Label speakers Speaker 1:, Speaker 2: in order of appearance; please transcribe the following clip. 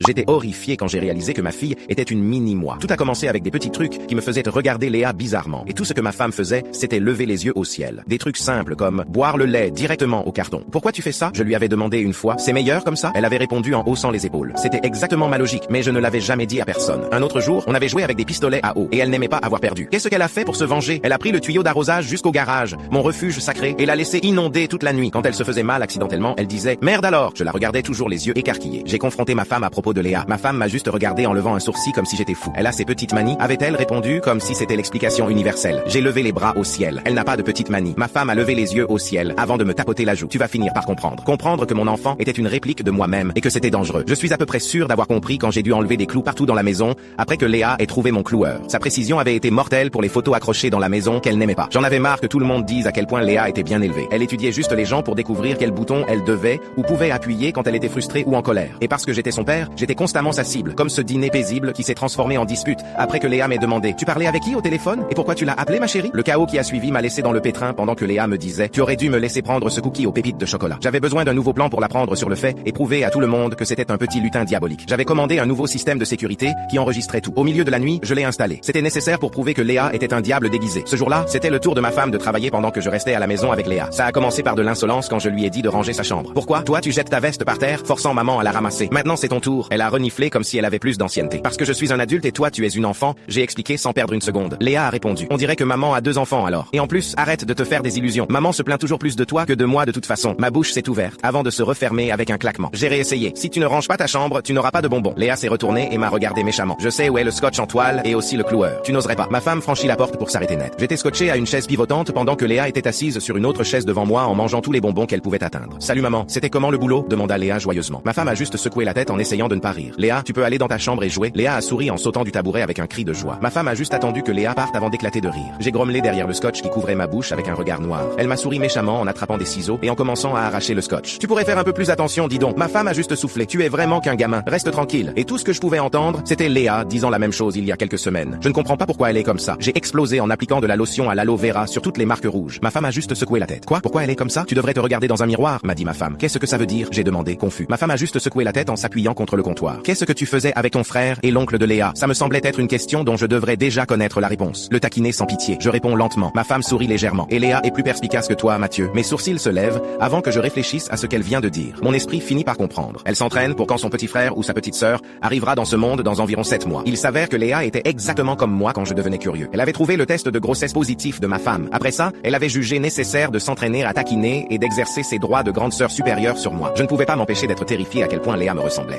Speaker 1: J'étais horrifié quand j'ai réalisé que ma fille était une mini-moi. Tout a commencé avec des petits trucs qui me faisaient regarder Léa bizarrement. Et tout ce que ma femme faisait, c'était lever les yeux au ciel. Des trucs simples comme boire le lait directement au carton. Pourquoi tu fais ça? Je lui avais demandé une fois. C'est meilleur comme ça? Elle avait répondu en haussant les épaules. C'était exactement ma logique, mais je ne l'avais jamais dit à personne. Un autre jour, on avait joué avec des pistolets à eau et elle n'aimait pas avoir perdu. Qu'est-ce qu'elle a fait pour se venger? Elle a pris le tuyau d'arrosage jusqu'au garage, mon refuge sacré, et l'a laissé inonder toute la nuit. Quand elle se faisait mal accidentellement, elle disait « Merde alors !» Je la regardais toujours les yeux écarquillés. J'ai confronté ma femme à propos de Léa. Ma femme m'a juste regardé en levant un sourcil comme si j'étais fou. Elle a ses petites manies, avait-elle répondu comme si c'était l'explication universelle. J'ai levé les bras au ciel. Elle n'a pas de petites manies. Ma femme a levé les yeux au ciel avant de me tapoter la joue. Tu vas finir par comprendre. Comprendre que mon enfant était une réplique de moi-même et que c'était dangereux. Je suis à peu près sûr d'avoir compris quand j'ai dû enlever des clous partout dans la maison après que Léa ait trouvé mon cloueur. Sa précision avait été mortelle pour les photos accrochées dans la maison qu'elle n'aimait pas. J'en avais marre que tout le monde dise à quel point Léa était bien élevée. Elle étudiait juste les gens pour découvrir quel bouton elle devait ou pouvait appuyer quand elle était frustrée ou en colère. Et parce que j'étais son père, j'étais constamment sa cible, comme ce dîner paisible qui s'est transformé en dispute après que Léa m'ait demandé « Tu parlais avec qui au téléphone? Et pourquoi tu l'as appelé ma chérie ?» Le chaos qui a suivi m'a laissé dans le pétrin pendant que Léa me disait « Tu aurais dû me laisser prendre ce cookie aux pépites de chocolat. » J'avais besoin d'un nouveau plan pour la prendre sur le fait et prouver à tout le monde que c'était un petit lutin diabolique. J'avais commandé un nouveau système de sécurité qui enregistrait tout. Au milieu de la nuit, je l'ai installé. C'était nécessaire pour prouver que Léa était un diable déguisé. Ce jour-là, c'était le tour de ma femme de travailler pendant que je restais à la maison avec Léa. Ça a commencé par de l'insolence quand je lui ai dit de ranger sa chambre. Pourquoi? Toi, tu jettes ta veste par terre, forçant maman à la ramasser. Maintenant, c'est ton tour. Elle a reniflé comme si elle avait plus d'ancienneté. Parce que je suis un adulte et toi, tu es une enfant, j'ai expliqué sans perdre une seconde. Léa a répondu. On dirait que maman a 2 enfants alors. Et en plus, arrête de te faire des illusions. Maman se plaint toujours plus de toi que de moi de toute façon. Ma bouche s'est ouverte avant de se refermer avec un claquement. J'ai réessayé. Si tu ne ranges pas ta chambre, tu n'auras pas de bonbons. Léa s'est retournée et m'a regardé méchamment. Je sais où est le scotch en toile et aussi le cloueur. Tu n'oserais pas. Ma femme franchit la porte pour s'arrêter net. J'étais scotché à une chaise pivotante pendant que Léa était assise sur une autre chaise devant moi en mangeant tous les bonbons qu'elle pouvait atteindre. Salut maman, c'était comment le boulot? Demanda Léa joyeusement. Ma femme a juste secoué la tête en essayant de ne pas rire. Léa, tu peux aller dans ta chambre et jouer. Léa a souri en sautant du tabouret avec un cri de joie. Ma femme a juste attendu que Léa parte avant d'éclater de rire. J'ai grommelé derrière le scotch qui couvrait ma bouche avec un regard noir. Elle m'a souri méchamment en attrapant des ciseaux et en commençant à arracher le scotch. Tu pourrais faire un peu plus attention, dis donc. Ma femme a juste soufflé. Tu es vraiment qu'un gamin. Reste tranquille. Et tout ce que je pouvais entendre, c'était Léa disant la même chose il y a quelques semaines. Je ne comprends pas pourquoi elle est comme ça. J'ai explosé en appliquant de la lotion à l'aloe vera sur toutes les marques rouges. Ma femme a juste secoué la tête. Quoi? Pourquoi elle est comme ça? Tu devrais te regarder dans un miroir, m'a dit ma femme. Qu'est-ce que ça veut dire? J'ai demandé, confus. Ma femme a juste secoué la tête en s'appuyant contre le comptoir. Qu'est-ce que tu faisais avec ton frère et l'oncle de Léa? Ça me semblait être une question dont je devrais déjà connaître la réponse. Le taquiner sans pitié. Je réponds lentement. Ma femme sourit légèrement. Et Léa est plus perspicace que toi, Mathieu. Mes sourcils se lèvent avant que je réfléchisse à ce qu'elle vient de dire. Mon esprit finit par comprendre. Elle s'entraîne pour quand son petit frère ou sa petite sœur arrivera dans ce monde dans environ 7 mois. Il s'avère que Léa était exactement comme moi quand je devenais curieux. Elle avait trouvé le test de grossesse positif de ma femme. Après ça, elle avait jugé nécessaire de s'entraîner à taquiner et d'exercer ses droits de grande sœur supérieure sur moi. Je ne pouvais pas m'empêcher d'être terrifié à quel point Léa me ressemblait.